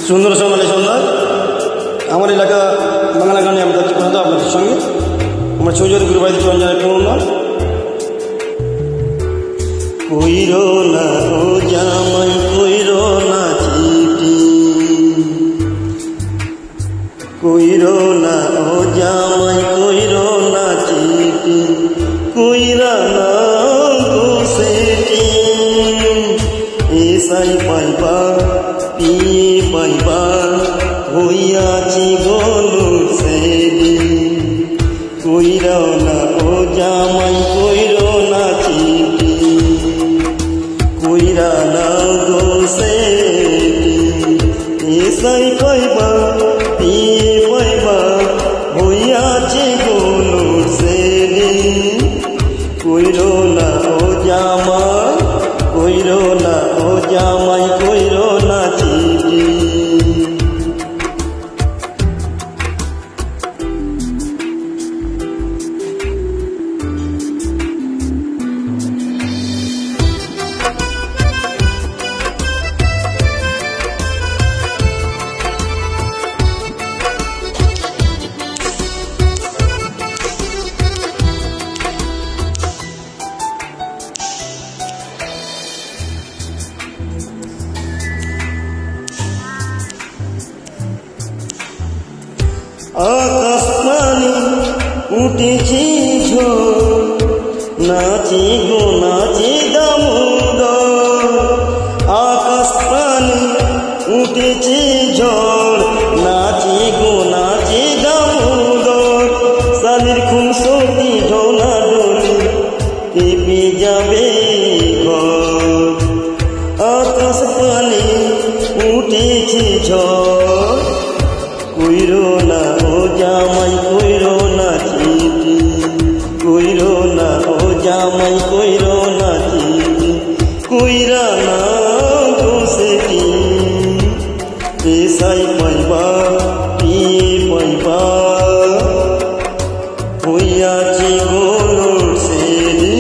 সুন্দর সোনালী সন্ধ্যা আমার এলাকা বাংলা গানে আমরা যাচ্ছি কথা আপনাদের সঙ্গে আমার চৌধুরী গুরুবাড়ি চঞ্জনের একটু অনুমান কইরো না ও জামাই কইরো না চিঠি কইরো না ও জামাই কইরো না চিঠি কইরা না গোসেটি এসাই পাইবা পিয়ে পাইবা হইয়াছি গলুর সেদি কইরো না ও জামাই কইরো না চিঠি কইরা না গোসেটি এসাই পাইবা পিয়ে পাইবা হইয়াছি গলুর সেদি কইরো না ও জামাই কইরো না ও জামাই কইরো না চিঠি আকাশ পানি উঠেছি ঝড় নাচি গো নাচি দামোদর আকাশ পানি উঠেছি ঝড় নাচি গো নাচি দামোদর সালির খুনসতি ঢোলা ডোলি কেঁপে যাবে ঘর আকাশ পানি উঠেছি ঝড় কইরো না ও জামাই কইরো না চিঠি কইরো না ও জামাই কইরো না চিঠি কইরা না গোসেটি এসাই পাইবা পিয়ে পাইবা হইয়াছি গলুর সেদি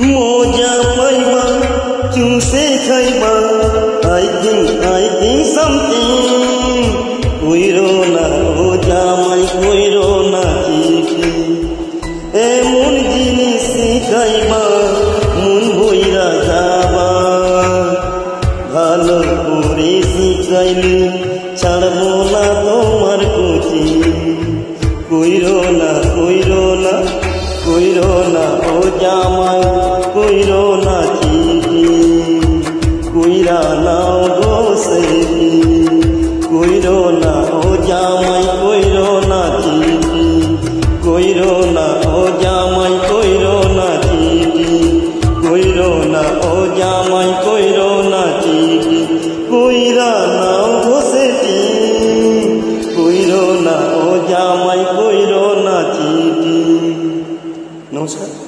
মজা পাইবা চুষে খাইবা I think something কইরো না ও জামাই কইরো না চিঠি এমন জিনিস শিখাইবা মন ভইরা যাবা ভালো করে শিখাইলে ছাড়বো না তোমার কুচি কইরো না কইরো না কইরো না ও জামাই কইরো না চিঠি কইরা নাও গোসেটি কইরো না ও জামাই কইরো না চিঠি কইরো না ও জামাই কইরো না চিঠি কইরো না ও জামাই কইরো না চিঠি কইরা নাও গোসেটি কইরো না ও জামাই কইরো না চিঠি নমস্কার।